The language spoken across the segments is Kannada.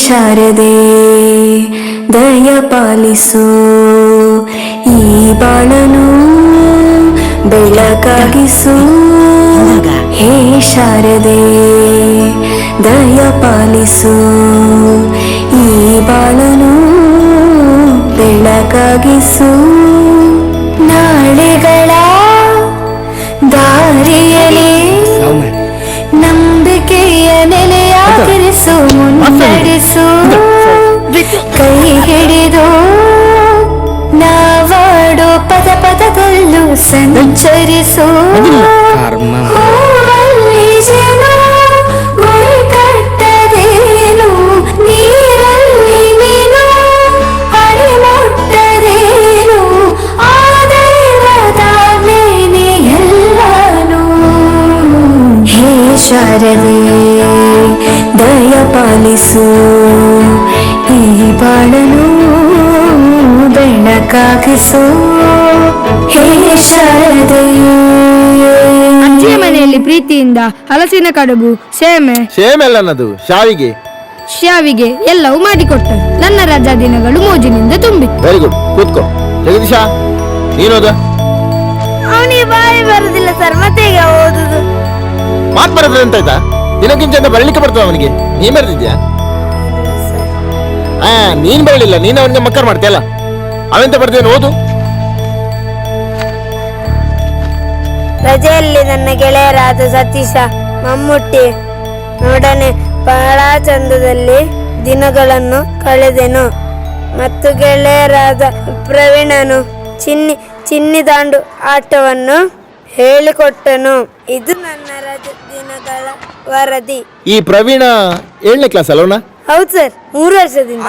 ಶಾರದೆ ದಯ ಪಾಲಿಸು, ಈ ಬಾಳನು ಬೆಳಕಾಗಿಸು. ಹೇ ಶಾರದೆ ದಯ ಪಾಲಿಸು, ಈ ಬಾಳನು ಬೆಳಕಾಗಿಸು. ನಾಳೆಗಳ ದಾರಿಯಲ್ಲಿ ನಂಬಿಕೆಯ ನೆಲೆಯಾಗಿರಿಸು, ಮುನ್ನಡೆಸು. ಕೈ ಹಿಡಿದು ನಾವಾಡೋ ಪದ ಪದದಲ್ಲೂ ಸಂಚರಿಸು. ಗುರಿ ಕಟ್ಟದೇನು, ನೀರಲ್ಲಿ ಮೀನು ಅಡಿ ಮುಟ್ಟದೇನು, ಆ ದೈವದ ಮೇನೆ ಎಲ್ಲಾನು. ಹೇ ಶಾರದೆ ದಯ ಪಾಲಿಸು, ಈ ಬಾಳನು ಬೆಳಕಾಗಿಸು. ಹೇ ಶಾರದೆ. ಅಜ್ಜಿಯ ಮನೆಯಲ್ಲಿ ಪ್ರೀತಿಯಿಂದ ಹಲಸಿನ ಕಡುಬು, ಸೇಮೆಲ್ಲನದು ಶಾವಿಗೆ ಎಲ್ಲವೂ ಮಾಡಿಕೊಟ್ಟರು. ನನ್ನ ರಜಾ ದಿನಗಳು ಮೋಜಿನಿಂದ ತುಂಬಿತ್ತು. ವೆರಿ ಗುಡ್, ಕೂತ್ಕೋ. ಜಗದೀಶ, ನೀನೋದ? ಅವನಿಗೆ ಬಾಯಿ ಬರುದಿಲ್ಲ ಸರ್, ಮತ್ತೆ ಈಗ ಓದುದು. ಮಾತು ಬರ್ತದೆ ಅಂತ ಆಯ್ತಾ? ದಿನಕ್ಕಿಂತ ಬರಲಿಕ್ಕೆ ಬರ್ತದೆ ಅವನಿಗೆ. ನೀನ್ ಬರೆದಿದ್ಯಾ? ನೀನ್ ಬರಲಿಲ್ಲ, ನೀನ್ ಅವನಿಗೆ ಮಕ್ಕರ್ ಮಾಡ್ತೀಯಲ್ಲ. ಅವೆಂತ ಬರ್ದೇನು, ಓದು. ರಜೆಯಲ್ಲಿ ನನ್ನ ಗೆಳೆಯರಾದ ಸತೀಶ, ಮಮ್ಮುಟ್ಟಿ ನೊಡನೆ ಬಹಳ ಚಂದದಲ್ಲಿ ದಿನಗಳನ್ನು ಕಳೆದೆನು. ಮತ್ತು ಗೆಳೆಯರಾದ ಪ್ರವೀಣನು ಚಿನ್ನಿ ದಾಂಡು ಆಟವನ್ನು ಹೇಳಿಕೊಟ್ಟನು. ಇದು ನನ್ನ ರಜೆ ದಿನಗಳ ವರದಿ. ಈ ಪ್ರವೀಣ 7ನೇ ಕ್ಲಾಸ್ ಅಲ್ಲವನ? ಹೌದು ಸರ್, 3 ವರ್ಷದಿಂದ.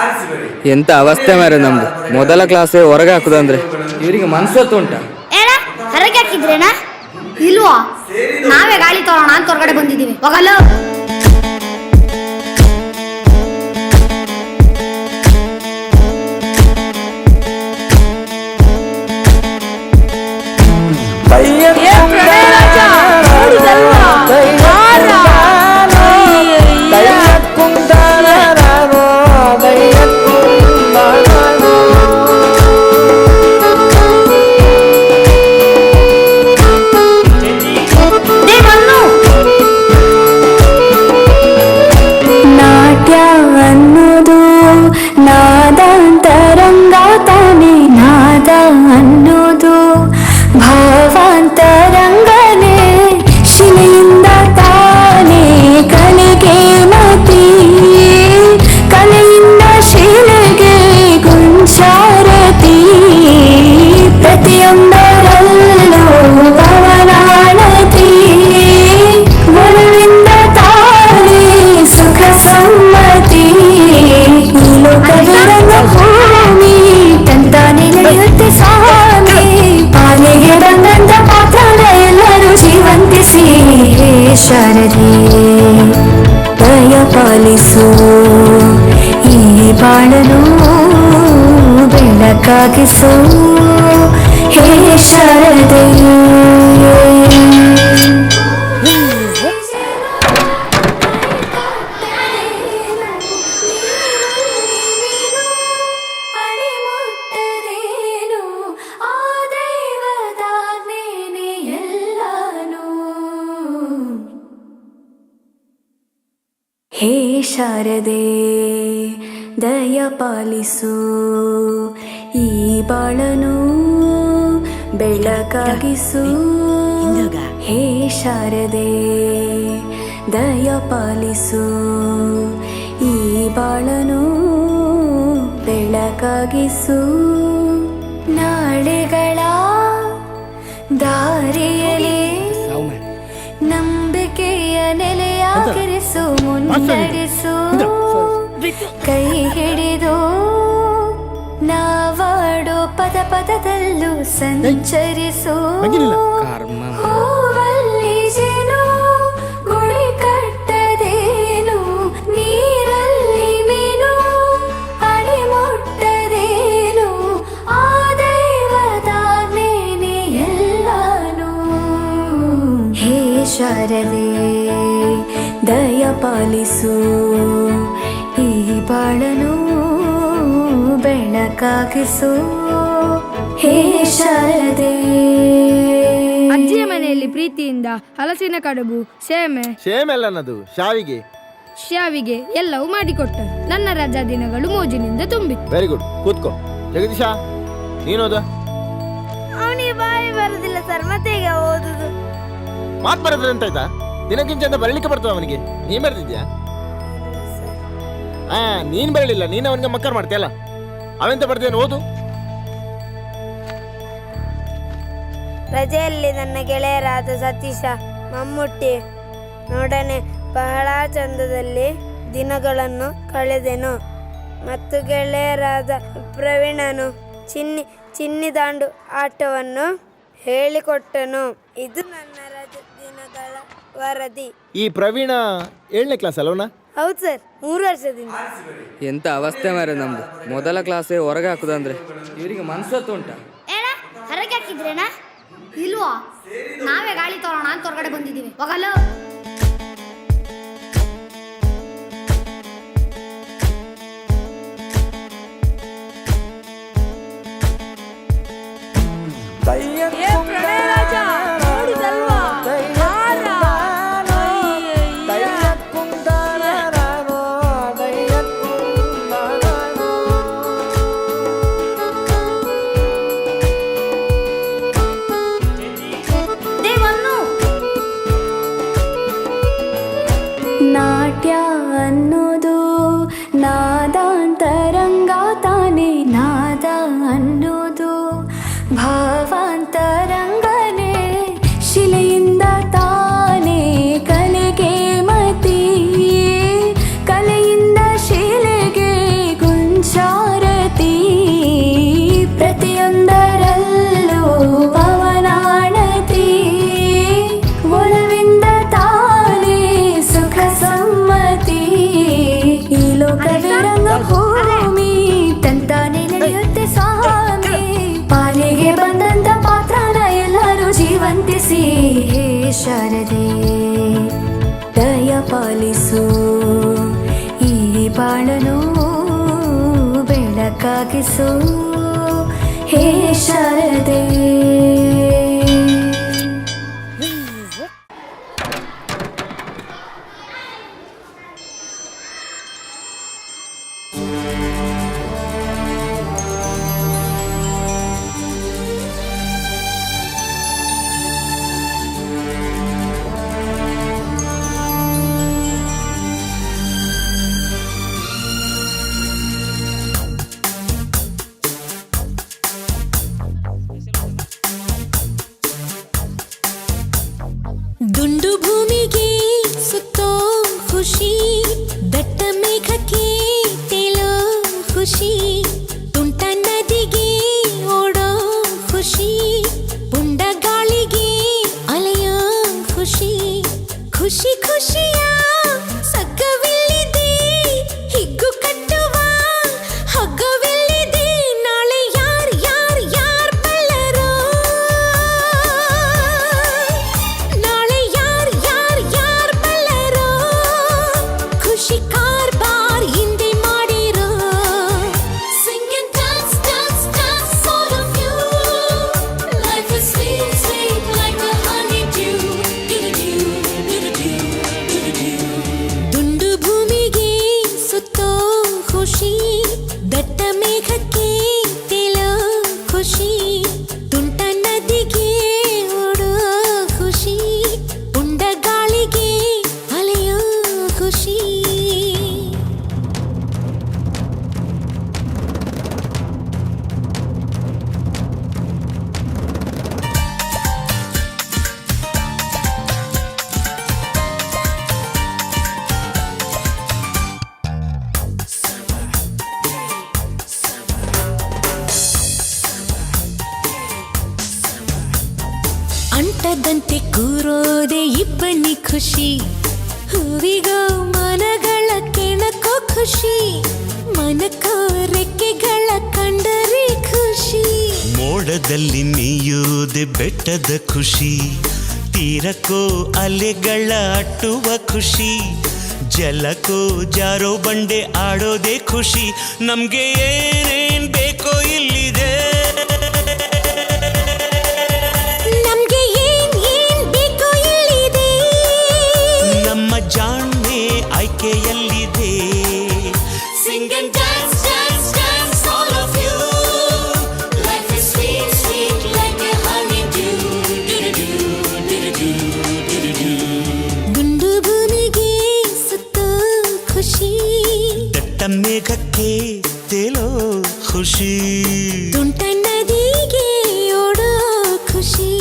ಎಂತ ಅವಸ್ಥೆ ಮಾರ ನಮ್ದು. ಮೊದಲ ಕ್ಲಾಸೇ ಹೊರಗೆ ಹಾಕುದಂದ್ರೆ ಇವರಿಗೆ ಮನ್ಸತ್ತು ಉಂಟ. ಹೊರಗೆ ಹಾಕಿದ್ರೇನಾ? ಇಲ್ವಾ, ನಾವೇ ಗಾಳಿ ತೋರೋಣ ಅಂತ ಹೊರಗಡೆ ಬಂದಿದ್ದೀವಿ. ಹೋಗಲ್ಲ. ನಾದಾಂತರಂಗ ತಾನೆ, ನಾದ ಅನ್ನೋದು ಭಾವಾಂತರಂಗನೇ. ಶಿಲೆಯಿಂದ ತಾನೇ ಕಲೆಗೆ ಮತಿ, ಕಲೆಯಿಂದ ಶಿಲೆಗೆ ಗುಂಚಾರತಿ. ಪ್ರತಿಯೊಂದರಲ್ಲೂ ಪವನಾಣತಿ, ಗುರುವಿಂದ ತಾನೇ ಸುಖ ಸಮ್ಮತಿ. ಭೂಮಿ ತಂತಾನೆ ನಡೆಯುತ್ತೆ ಸ್ವಾಮಿ, ಪಾಲಿಗೆ ಬಂದಂತ ಪಾತ್ರನ ಎಲ್ಲರೂ ಜೀವಂತಿಸಿ. ಹೇ ಶಾರದೆ ದಯ ಪಾಲಿಸು, ಈ ಬಾಳನು ಬೆಳಕಾಗಿಸು. ಹೇ ಶಾರದೆ. ಹೇ ಶಾರದೆ ದಯ ಪಾಲಿಸು, ಈ ಬಾಳನು ಬೆಳಕಾಗಿಸು. ಹೇ ಶಾರದೆ ದಯ ಪಾಲಿಸು, ಈ ಬಾಳನು ಬೆಳಕಾಗಿಸು. ನಾಳೆಗಳ ದಾರಿಯಲ್ಲಿ ನಂಬಿಕೆಯ ನೆಲೆಯಾಗಿರಿಸು, ಮುನ್ನಡೆಸು. ಕೈ ಹಿಡಿದು ನಾವಾಡೋ ಪದ ಪದದಲ್ಲೂ ಸಂಚರಿಸು. ಹೂವಲ್ಲಿ ಜೇನು ಗುಳಿ ಕಟ್ಟದೇನು, ನೀರಲ್ಲಿ ಮೀನು ಅಡಿ ಮುಟ್ಟದೇನು, ಆ ದೈವದ ಮೇನೆ ಎಲ್ಲಾನು. ಹೇ ಶಾರದೆ ದಯ ಪಾಲಿಸು, ಈ ಬಾಳನು ಬೆಳಕಾಗಿಸು ಹೇ ಶಾರದೆ. ಅಜ್ಜಿಯ ಮನೆಯಲ್ಲಿ ಪ್ರೀತಿಯಿಂದ ಹಲಸಿನ ಕಡುಬು, ಸೇಮೆ, ಸೇಮ್ ಅಲ್ಲನದು ಶಾವಿಗೆ. ಶ್ಯಾವಿಗೆ ಎಲ್ಲವೂ ಮಾಡಿಕೊಟ್ಟರು. ನನ್ನ ರಜಾ ದಿನಗಳು ಮೋಜಿನಿಂದ ತುಂಬಿತ್ತು. ವೆರಿ ಗುಡ್, ಕೂತ್ಕೋ. ಜಗದೀಶ, ನೀನೋದ? ಅವನಿಗೆ ಬಾಯಿ ಬರುದಿಲ್ಲ ಸರ್, ಮತ್ತೆ ಈಗ ಓದುದು. ಮಾತು ಬರೋದ್ರೆ ಎಂತಾಯ್ತಾ? ದಿನಕ್ಕಿಂತ ಬರಲಿಕ್ಕೆ ಬರ್ತದ ಅವನಿಗೆ. ನೀನ್ ಬರ್ತಿದ್ಯಾ? ನೀನ್ ಬರಲಿಲ್ಲ, ನೀನು ಅವನಿಗೆ ಮಕ್ಕಳು ಮಾಡ್ತೀಯಲ್ಲ. ಅವೆಂತ ಬರ್ದೇನು, ಓದು. ರಜೆಯಲ್ಲಿ ನನ್ನ ಗೆಳೆಯರಾದ ಸತೀಶ, ಮಮ್ಮುಟ್ಟಿ ನೋಡನೆ ಬಹಳ ಚಂದದಲ್ಲಿ ದಿನಗಳನ್ನು ಕಳೆದೆನು. ಮತ್ತು ಗೆಳೆಯರಾದ ಪ್ರವೀಣನು ಚಿನ್ನಿ ದಾಂಡು ಆಟವನ್ನು ಹೇಳಿಕೊಟ್ಟನು. ಇದು ನನ್ನ ರಜೆ ದಿನಗಳ ವರದಿ. ಈ ಪ್ರವೀಣ 7ನೇ ಕ್ಲಾಸ್ ಅಲ್ಲವನ? ಹೌದು ಸರ್, 3 ವರ್ಷದಿಂದ. ಎಂತ ಅವಸ್ಥೆ ಮಾರೆ ನಮ್ದು. ಮೊದಲ ಕ್ಲಾಸೇ ಹೊರಗೆ ಹಾಕುದಂದ್ರೆ ಇವರಿಗೆ ಮನ್ಸತ್ತು ಉಂಟ? ಏನ ಹೊರಗೆ ಹಾಕಿದ್ರೇನಾ? ಇಲ್ವಾ, ನಾವೇ ಗಾಳಿ ತೋರೋಣ ಅಂತ ಹೊರಗಡೆ ಬಂದಿದ್ದೀವಿ. ಹೋಗಲ್ಲ. ನಾಟ್ಯ ಅನ್ನೋದು ನಾದಾಂತರಂಗ ತಾನೇ, ನಾದ ಅನ್ನೋದು ಭಾವಾಂತರಂಗನೇ, ಶಿಲೆಯಿಂದ ತಾನೇ ಕಲೆಗೆ ಮತಿ, ಕಲೆಯಿಂದ ಶಿಲೆಗೆ ಗುಂಚಾರತಿ, ಪ್ರತಿಯೊಂದರಲ್ಲೂ ಪವನಾಣತಿ, ಒಲವಿಂದ ತಾನೇ ಸುಖ ಸಮ್ಮತಿ, ಈ ಲೋಕವೇ ರಂಗಭೂಮಿ ತಂತಾನೆ ನಡೆಯುತ್ತೆ ಸ್ವಾಮಿ, ಪಾಲಿಗೆ ಬಂದಂತ ಪಾತ್ರನ ಎಲ್ಲರೂ ಜೀವಂತಿಸಿ, ಹೇ ಶಾರದೆ ದಯ ಪಾಲಿಸು, ಈ ಬಾಳನು ಬೆಳಕಾಗಿಸು, ಹೇ ಶಾರದೆ. ದುಂಡು ಭೂಮಿಗೆ ಸುತ್ತೋ ಖುಷಿ, ದಟ್ಟ ಮೇಘಕ್ಕೆ ತೇಲೋ ಖುಷಿ, ತುಂಟ ನದಿಗೆ ಓಡೋ ಖುಷಿ, ಪುಂಡ ಗಾಳಿಗೆ ಅಲೆಯೋ ಖುಷಿ, ಖುಷಿ ಖುಷಿಯ ಸಗ್ಗವಿಲ್ಲಿದೆ, ಹಿಗ್ಗು ಕಟ್ಟುವ ಹಗ್ಗವಿಲ್ಲಿದೆ, ನಾಳೆ ಯಾರ್ ಯಾರ್ ಯಾರ್ ಬಲ್ಲರೋ, ನಾಳೆ ಯಾರ್ ಯಾರ್ ಯಾರ್ ಬಲ್ಲರೋ, ಖುಷಿ ಕಾರ್ಬಾರ್ ಹಿಂದೆ ಮಾಡಿರೋ, sing and dance dance dance all of you, life is sweet sweet like a honeydew, do-do-do do-do-do do-do-do. ದುಂಡು ಭೂಮಿಗೆ ಸುತ್ತೋ ಖುಷಿ, ದಟ್ಟ ಮೇಘಕ್ಕೆ ತೇಲೋ ಖುಷಿ, ತುಂಟ ನದಿಗೆ ಓಡೋ ಖುಷಿ, ಪುಂಡ ಗಾಳಿಗೆ ಅಲೆಯೋ ಖುಷಿ. ಅಂಟದಂತೆ ಕೂರೋದೆ ಇಬ್ಬನಿ ಖುಷಿ, ಹೂವಿಗೋ ಮನಗಳ ಕೆಣಕೋ ಖುಷಿ, ಮನಕೋ ರೆಕ್ಕೆಗಳ ಕಂಡರೆ ಖುಷಿ, ಮೋಡದಲ್ಲಿ ನೀಯುವುದೇ ಬೆಟ್ಟದ ಖುಷಿ, ತೀರಕ್ಕೋ ಅಲೆಗಳ ಅಟ್ಟುವ ಖುಷಿ, ಜಲಕ್ಕೋ ಜಾರೋ ಬಂಡೆ ಆಡೋದೇ ಖುಷಿ ನಮ್ಗೆ ಏನೇನ್ ಬೇಕೋ ಇಲ್ಲಿದೆ ನಮ್ಗೆ ಏನ್ ಬೇಕೋ ಇಲ್ಲಿದೆ ನಮ್ಮ ಜಾಣ್ಮೆ ಆಯ್ಕೆಯಲ್ಲಿದೆ Sing and dance, dance, dance, all of you. Life is sweet, sweet like a honeydew. ಗುಂಡು ಭೂಮಿಗೆ ಸುತ್ತೋ ಖುಷಿ ದಟ್ಟ ಮೇಘಕ್ಕೆ ತೇಲೋ ಖುಷಿ ತುಂಟ ನದಿಗೆ ಓಡೋ ಖುಷಿ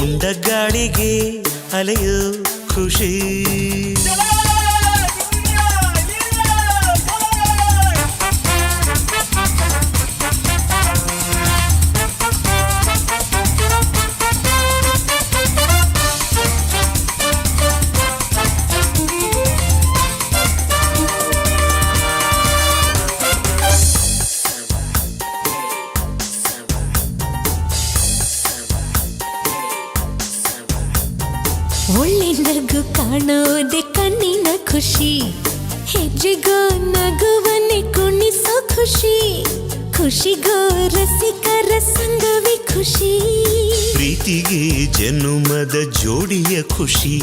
ಉಂಡ ಗಾಳಿಗೆ ಅಲೆಯೋ ಖುಷಿ ಒಳ್ಳೆಂದರ್ಗೂ ಕಾಣೋದೆ ಕಣ್ಣಿನ ಖುಷಿ ಹೆಜ್ಜೆಗೋ ನಗುವನ್ನೇ ಕುಣಿಸೋ ಖುಷಿ ಖುಷಿಗೋ ರಸಿಕರ ಸಂಗವೇ ಖುಷಿ ಪ್ರೀತಿಗೆ ಜನುಮದ ಜೋಡಿಯ ಖುಷಿ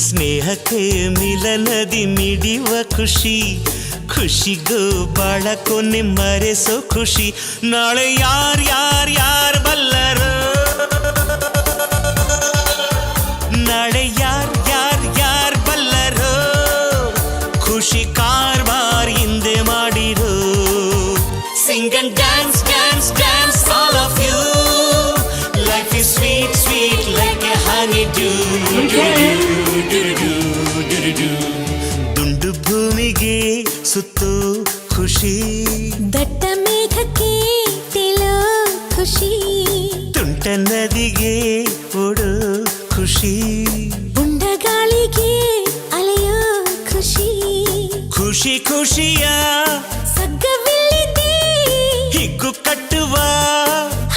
ಸ್ನೇಹಕ್ಕೆ ಮಿಲನದಿ ಮಿಡಿಯುವ ಖುಷಿ ಖುಷಿಗೂ ಬಾಳ ಕೊನೆ ಮರೆಸೋ ಖುಷಿ ನಾಳೆ ಯಾರ್ ಬಲ್ಲರು ನಾಳೆ ಯಾರ್ ಬಲ್ಲರು ಖುಷಿ ಕಾರ್ಬಾರ್ ಹಿಂದೆ ಮಾಡಿರೋ sing and dance dance dance all of you life is sweet sweet like a honeydew ದುಂಡು ಭೂಮಿಗೆ ಸುತ್ತೋ ಖುಷಿ ದಟ್ಟ ಮೇಘಕ್ಕೆ ತೇಲೋ ಖುಷಿ ತುಂಟ ನದಿಗೆ ಓಡೋ ಖುಷಿ ಉಂಡ ಗಾಳಿಗೆ ಅಲೆಯೋ ಖುಷಿ ಖುಷಿ ಖುಷಿಯ ಸಗ್ಗವಿಲ್ಲಿದೆ ಹಿಗ್ಗು ಕಟ್ಟುವ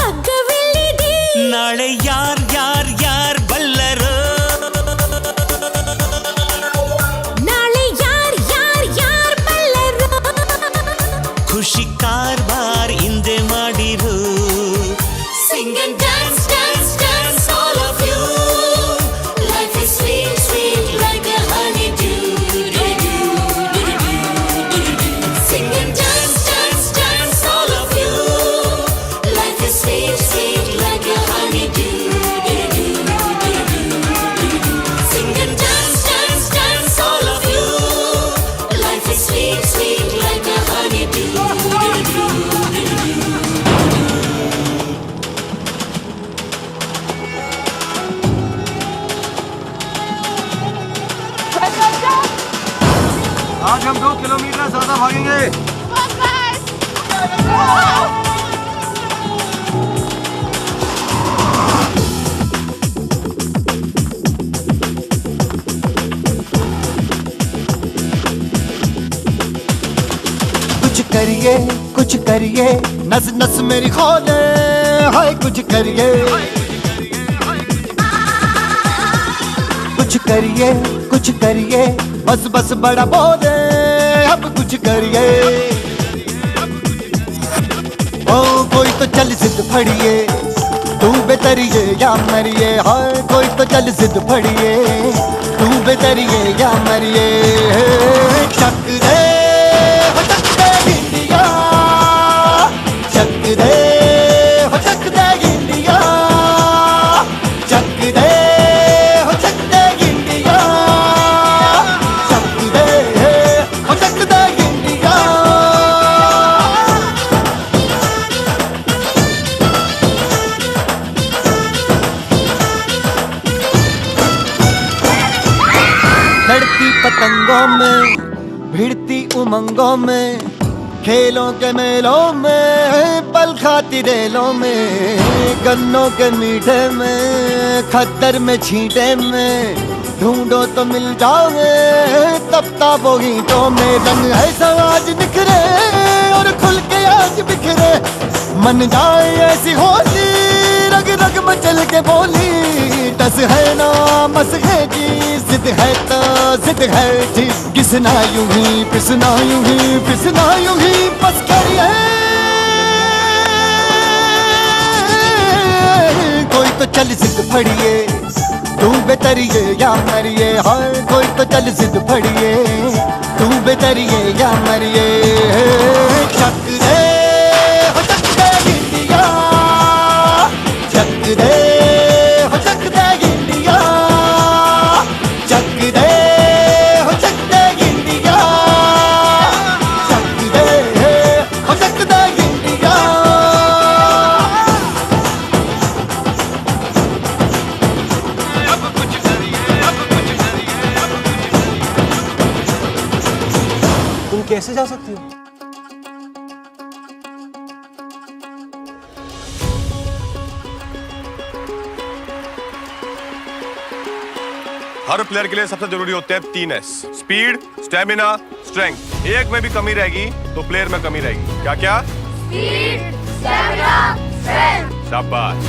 ಹಗ್ಗವಿಲ್ಲಿದೆ ನಾಳೆ ಯಾರ್ ಬಲ್ಲರು ನಾಳೆ ಯಾರ್ ಬಲ್ಲರು ಖುಷಿ ಕಾರ್ಬಾರ್ ಹಿಂದೆ ಮಾಡಿರೋ Sing and dance, dance, dance, all of you. Life is sweet, sweet like a honeydew. Sing and dance, dance, dance, all of you. Life is sweet, sweet like a honeydew. Sing and dance, dance, dance, all of you. Life is sweet, sweet like a honeydew. आज हम 2 किलोमीटर ज्यादा भागेंगे कुछ करिए नस नस मेरी खोले हाय कुछ करिए बस बड़ा बोले अब कुछ करिए ओ कोई तो चल जिद फड़िए तू बेतरिए या मरिए हाय कोई तो चल जिद फड़िए तू बेतरिए या मरिए चक दे इंडिया चक दे इंडिया चक दे इंडिया चक दे इंडिया लड़ती पतंगों में भिड़ती उमंगों में खेलों के मेलों में पल खाती रेलों में गन्नों के मीठे में खद्दर में छींटे में ढूंढो तो मिल जाओगे तब ताबो गीतों में रंग ऐसा आज निखरे और खुल के आज बिखरे मन जाए ऐसी होली रग रग मचल के बोली दस है ना मसहे की जिद है तो जिद है जी किसना यूं ही पिसना यूं ही पिसना यूं ही बस करिए कोई तो चल जिद फड़िए तू बेतरिए या मरिए हाय कोई तो चल जिद फड़िए तू बेतरिए या मरिए चक दे हो चक दे इंडिया चक दे हो चक दे इंडिया चक दे हो चक दे इंडिया चक दे हो चक दे इंडिया तुम कैसे जा सकती हो? हर प्लेयर के लिए सबसे जरूरी होते हैं 3 S: स्पीड, स्टेमिना, स्ट्रेंथ। एक में भी कमी रहेगी तो प्लेयर में कमी रहेगी। क्या क्या? Speed, stamina, strength. शाबाश।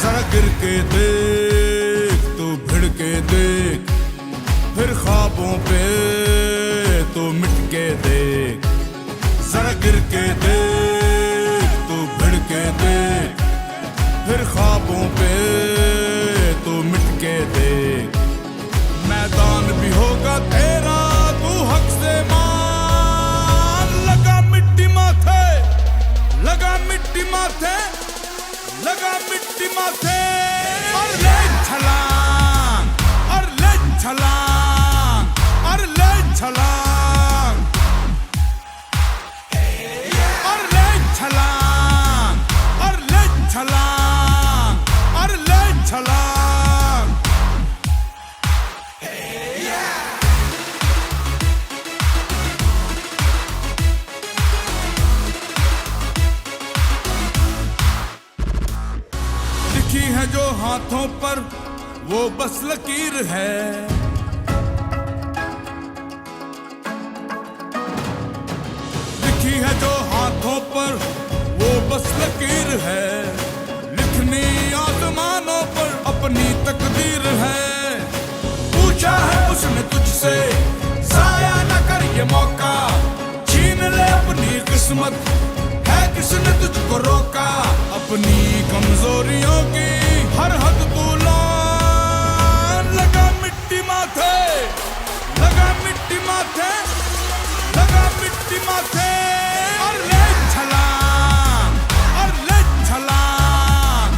जरा गिर के देख तू भिड़ के देख फिर ख्वाबों पे तू मिट के देख जरा गिर के देख तू भिड़ के देख फिर ख्वाबों पे तू मिट के देख मैदान भी होगा तेरा तू हक से मान लगा मिट्टी माथे लगा मिट्टी माथे लगा मिट्टी माथे और ले छलांग और ले छलांग और ले छलांग और ले छलांग और ले छलांग और ले छलांग लिखी है जो हाथों पर वो बस लकीर है लिखी है जो हाथों पर वो बस लकीर है लिखनी आसमानों पर अपनी तकदीर है पूछा है उसने तुझसे जाया न कर ये मौका छीन ले अपनी किस्मत है किसने तुझको रोका अपनी कमजोरियों की हर हद तू लान लगा मिट्टी माथे लगा मिट्टी माथे लगा मिट्टी माथे और ले छलांग और ले छलांग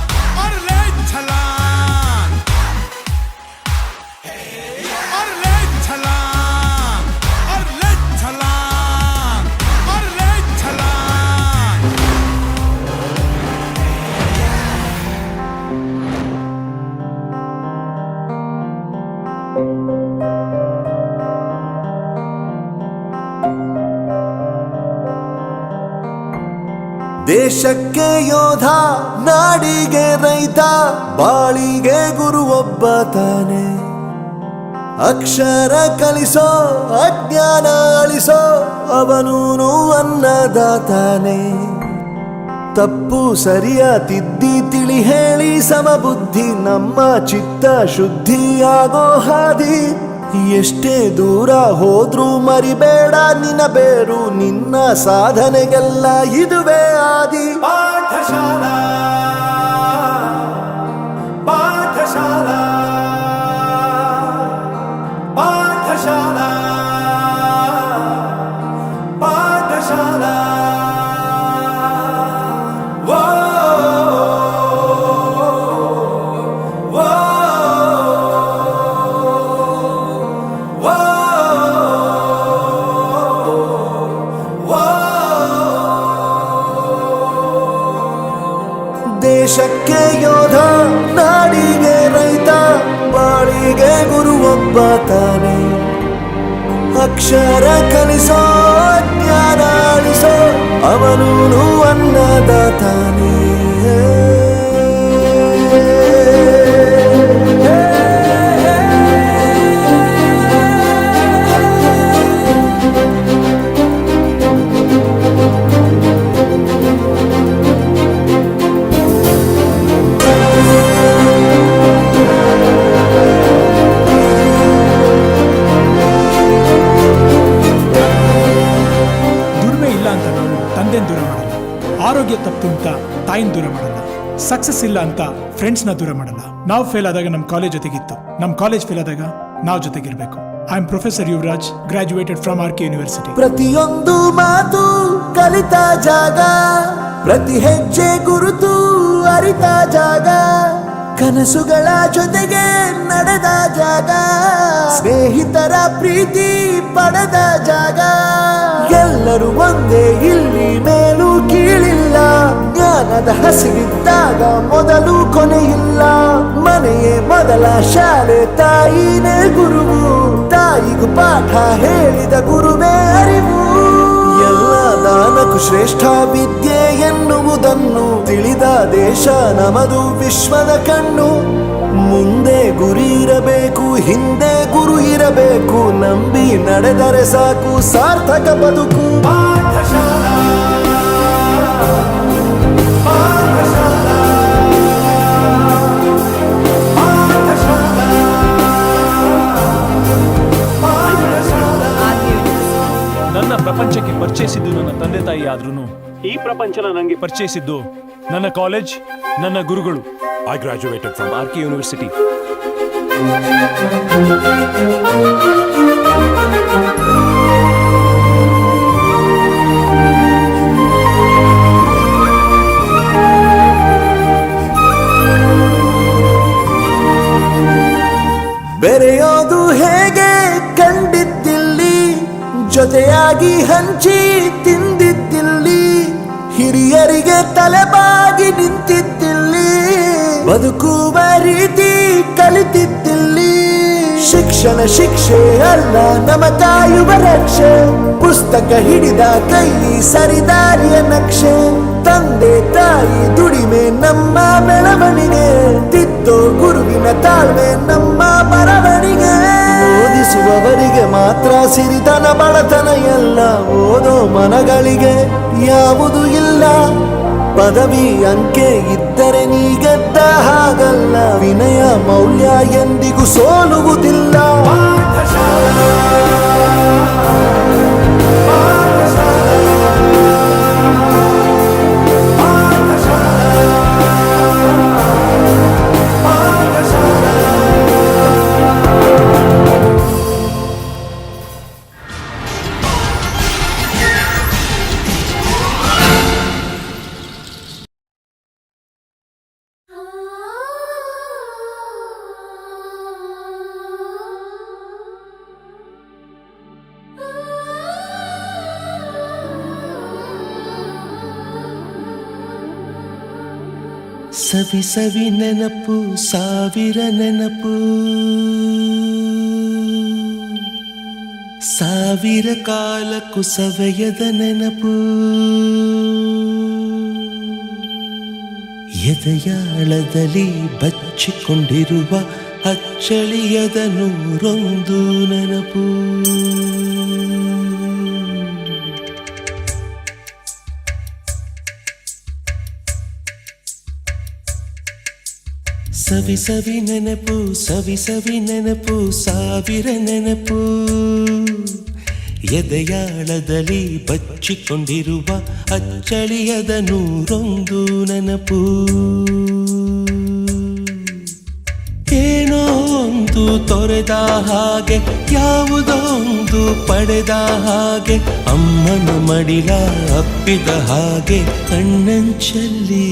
और ले छलांग और ले छलांग और ले छलांग और ले छलांग ದೇಶಕ್ಕೆ ಯೋಧ ನಾಡಿಗೆ ರೈತ ಬಾಳಿಗೆ ಗುರು ಒಬ್ಬ ತಾನೆ ಅಕ್ಷರ ಕಲಿಸೋ ಅಜ್ಞಾನ ಅಳಿಸೋ ಅವನೂನು ಅನ್ನದಾತಾನೆ ತಪ್ಪು ಸರಿಯ ತಿದ್ದಿ ತಿಳಿ ಹೇಳಿ ಸಮಬುದ್ಧಿ ನಮ್ಮ ಚಿತ್ತ ಶುದ್ಧಿಯಾಗೋ ಹಾದಿ ಎಷ್ಟೇ ದೂರ ಹೋದ್ರೂ ಮರಿಬೇಡ ನಿನ್ನ ಬೇರು ನಿನ್ನ ಸಾಧನೆಗೆಲ್ಲ ಇದುವೇ ಆದಿ ಪಾಠಶಾಲಾ ಪಾಠಶಾಲಾ ಪಾಠಶಾಲಾ ಪಾಠಶಾಲಾ ದೇಶಕ್ಕೆ ಯೋಧ ನಾಡಿಗೆ ರೈತ ಬಾಳಿಗೆ ಗುರು ಒಬ್ಬ ತಾನೆ ಅಕ್ಷರ ಕಲಿಸೋ ಜ್ಞಾನ ಅಳಿಸೋ ಅವನೂನು ಅನ್ನದಾತಾನೆ ಸಂಪತ್ತು ಅಂತ ತಾಯಿನ ದೂರ ಮಾಡಲ್ಲ, ಸಕ್ಸಸ್ ಇಲ್ಲ ಅಂತ ಫ್ರೆಂಡ್ಸ್ನ ದೂರ ಮಾಡಲ್ಲ. ನಾವು ಫೇಲ್ ಆದಾಗ ನಮ್ಮ ಕಾಲೇಜ್ ಜೊತೆಗಿತ್ತು, ನಮ್ಮ ಕಾಲೇಜ್ ಫೇಲ್ ಆದಾಗ ನಾವು ಜೊತೆಗಿರ್ಬೇಕು. I am professor Yuvaraj, graduated from RK university. ಪ್ರತಿಯೊಂದು ಮಾತು ಕಲಿತ ಜಾಗ, ಪ್ರತಿ ಹೆಜ್ಜೆ ಗುರುತು ಅರಿತ ಜಾಗ, ಕನಸುಗಳ ಜೊತೆಗೆ ನಡೆದ ಜಾಗ, ಸ್ನೇಹಿತರ ಪ್ರೀತಿ ಪಡೆದ ಜಾಗ. ಎಲ್ಲರೂ ಒಂದೇ, ಇಲ್ಲಿ ಮೇಲೂ ಕೀಳಿಲ್ಲ, ಜ್ಞಾನದ ಹಸಿವಿದ್ದಾಗ ಮೊದಲು ಕೊನೆಯಿಲ್ಲ. ಮನೆಯೇ ಮೊದಲ ಶಾಲೆ, ತಾಯಿನೇ ಗುರುವು, ತಾಯಿಗೂ ಪಾಠ ಹೇಳಿದ ಗುರುವೇ ಅರಿವು. ಎಲ್ಲ ದಾನಕ್ಕೂ ಶ್ರೇಷ್ಠ ವಿದ್ಯೆ ಎನ್ನುವುದನ್ನು ತಿಳಿದ ದೇಶ ನಮದು, ವಿಶ್ವದ ಕಣ್ಣು. ಮುಂದೆ ಗುರಿ ಇರಬೇಕು, ಹಿಂದೆ ಗುರು ಇರಬೇಕು, ನಂಬಿ ನಡೆದರೆ ಸಾಕು ಸಾರ್ಥಕ ಬದುಕು. ಪಾಠಶಾಲಾ ನನ್ನ ಪ್ರಪಂಚಕ್ಕೆ ಪರಿಚಯಿಸಿದ್ದು ನನ್ನ ತಂದೆ ತಾಯಿ ಆದ್ರೂ ಈ ಪ್ರಪಂಚನ ನನಗೆ ಪರಿಚಯಿಸಿದ್ದು ನನ್ನ ಕಾಲೇಜ್, ನನ್ನ ಗುರುಗಳು. I graduated from RK university. ಬೆರೆಯೋದು ಹೇಗೆ ಕಂಡಿದ್ದಿಲ್ಲಿ, ಜೊತೆಯಾಗಿ ಹಂಚಿ ತಿಂದಿದ್ದಿಲ್ಲಿ, ಹಿರಿಯರಿಗೆ ತಲೆಬಾಗಿ ನಿಂತಿದ್ದಿಲ್ಲಿ, ಬದುಕುವ ರೀತಿ ಕಲಿತಿದ್ದಿಲ್ಲಿ. ಶಿಕ್ಷಣ ಶಿಕ್ಷೆ ಅಲ್ಲ, ನಮ ಕಾಯುವ ರಕ್ಷೆ, ಪುಸ್ತಕ ಹಿಡಿದ ಕೈ ಸರಿದಾರಿಯ ನಕ್ಷೆ. ತಂದೆ ತಾಯಿ ದುಡಿಮೆ ನಮ್ಮ ಬೆಳವಣಿಗೆ, ತಿದ್ದೋ ಗುರುವಿನ ತಾಳ್ಮೆ ನಮ್ಮ ಬರವಣಿಗೆ. ಓದಿಸುವವರಿಗೆ ಮಾತ್ರ ಸಿರಿತನ ಬಡತನ ಎಲ್ಲ, ಓದೋ ಮನಗಳಿಗೆ ಯಾವುದು ಇಲ್ಲ. ಪದವಿ ಅಂಕೆ ಇದ್ದರೆ ನೀ ಗೆದ್ದ ಹಾಗಲ್ಲ, ವಿನಯ ಮೌಲ್ಯ ಎಂದಿಗೂ ಸೋಲುವುದಿಲ್ಲ. ಸವಿ ಸವಿ ನೆನಪು, ಸಾವಿರ ನೆನಪು, ಸಾವಿರ ಕಾಲಕ್ಕೂ ಸವೆಯದ ನೆನಪು. ಎದೆಯಾಳದಲ್ಲಿ ಬಚ್ಚಿಕೊಂಡಿರುವ ಅಚ್ಚಳಿಯದ ನೂರೊಂದು ನೆನಪು. ಸವಿ ಸವಿ ನೆನಪು, ಸವಿ ಸವಿ ನೆನಪು, ಸಾವಿರ ನೆನಪು. ಎದೆಯಾಳದಲ್ಲಿ ಬಚ್ಚಿಕೊಂಡಿರುವ ಅಚ್ಚಳಿಯದ ನೂರೊಂದು ನೆನಪು. ಏನೋ ಒಂದು ತೊರೆದ ಹಾಗೆ, ಯಾವುದೋ ಒಂದು ಪಡೆದ ಹಾಗೆ, ಅಮ್ಮನ ಮಡಿಲ ಅಪ್ಪಿದ ಹಾಗೆ, ಕಣ್ಣಂಚಲ್ಲಿ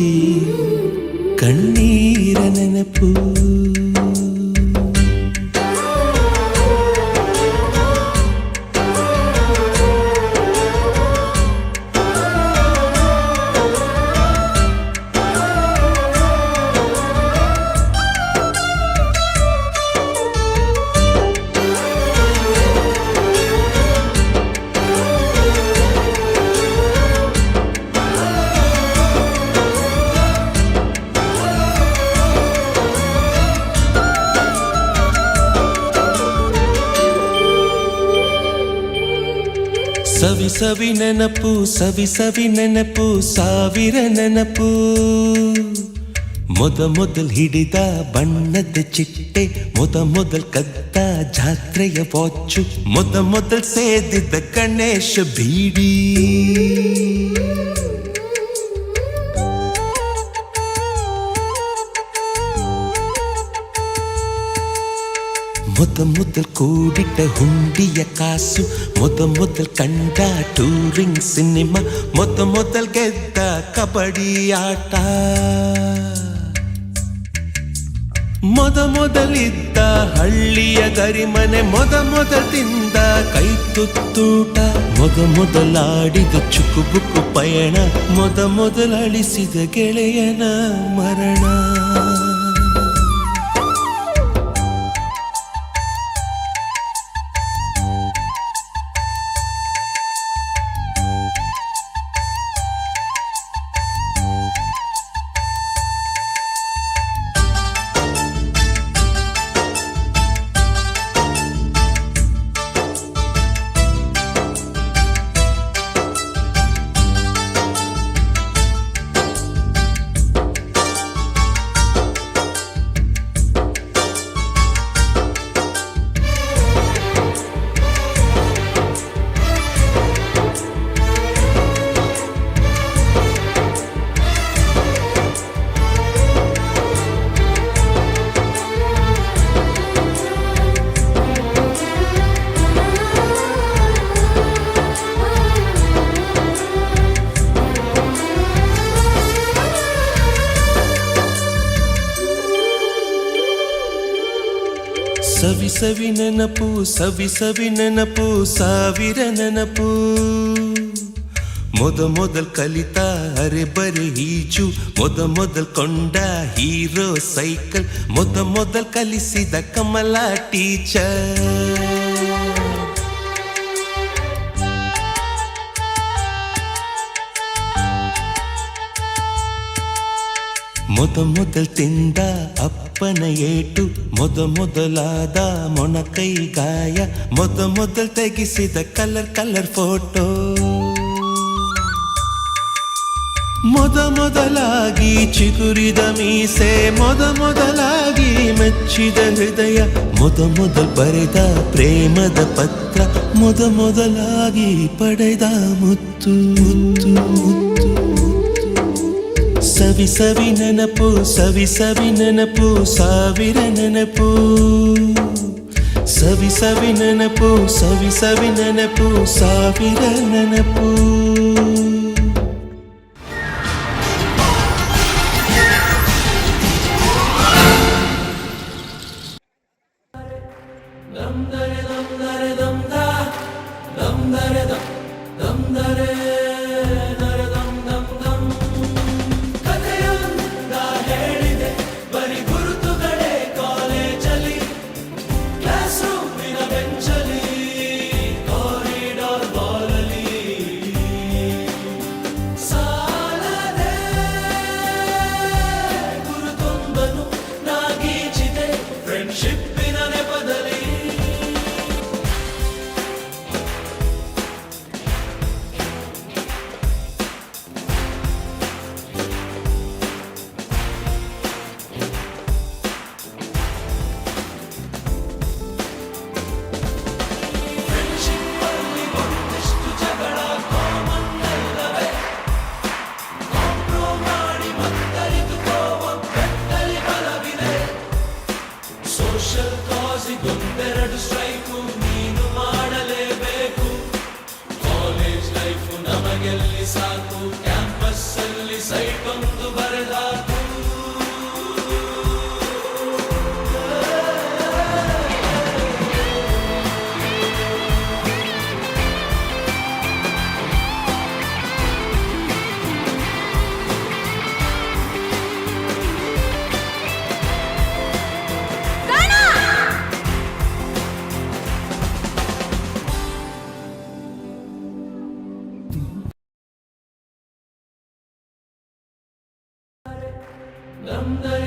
ಕಣ್ಣೀರ ನೆನಪು. ಸವಿ ಸವಿ ನೆನಪು, ಸವಿ ಸವಿ ನೆನಪು, ಸಾವಿರ ನೆನಪು. ಮೊದಲ್ ಹಿಡಿದ ಬಣ್ಣದ ಚಿಟ್ಟೆ, ಮೊದಲ್ ಕದ್ದ ಜಾತ್ರೆಯ ವಾಚು, ಮೊದಲ್ ಸೇದಿದ್ದ ಗಣೇಶ ಬೀಡಿ. ಮೊದಲ್ ಕೂಡಿಟ್ಟ ಹುಂಡಿಯ ಕಾಸು, ಮೊದಲ್ ಕಂಡ ಟೂರಿಂಗ್ ಸಿನಿಮಾ, ಮೊದಲ್ ಗೆದ್ದ ಕಬಡ್ಡಿ ಆಟ, ಮೊದಲಿದ್ದ ಹಳ್ಳಿಯ ಗರಿಮನೆ, ಮೊದಲ್ ತಿಂದ ಕೈ ತುತ್ತೂಟ, ಮೊದಲಾಡಿದ ಚುಕುಬುಕು ಪಯಣ, ಮೊದಲಳಿಸಿದ ಗೆಳೆಯನ ಮರಣ. ಸವಿ ನೆನಪು, ಸವಿ ನೆನಪು, ಸಾವಿರ ನೆನಪು, ಮೊದಲ್ ಕಲಿತ ಅರೆ ಬರೆ ಈಜು, ಮೊದಲ್ ಕೊಂಡ ಹೀರೋ ಸೈಕಲ್, ಮೊದಲ್ ಕಲಿಸಿದ ಕಮಲ ಟೀಚರ್, ಮೊದಲ್ ತಿಂದ ಅಪ್ಪನ ಏಟು, ಮೊದಲಾದ ಮೊಣಕೈ ಗಾಯ, ಮೊದಲ್ ತೆಗೆಸಿದ ಕಲರ್ ಫೋಟೋ, ಮೊದಲಾಗಿ ಚಿಗುರಿದ ಮೀಸೆ, ಮೊದಲಾಗಿ ಮೆಚ್ಚಿದ ಹೃದಯ, ಮೊದಲ್ ಬರೆದ ಪ್ರೇಮದ ಪತ್ರ, ಮೊದಲಾಗಿ ಪಡೆದ ಮುತ್ತು. ಸವಿ ನೆನಪು, ಸವಿ ನೆನಪು, ಸಾವಿರ ನೆನಪು, ಸವಿ ನೆನಪು, ಸವಿ ನೆನಪು, ಸಾವಿರ ನೆನಪು. Dum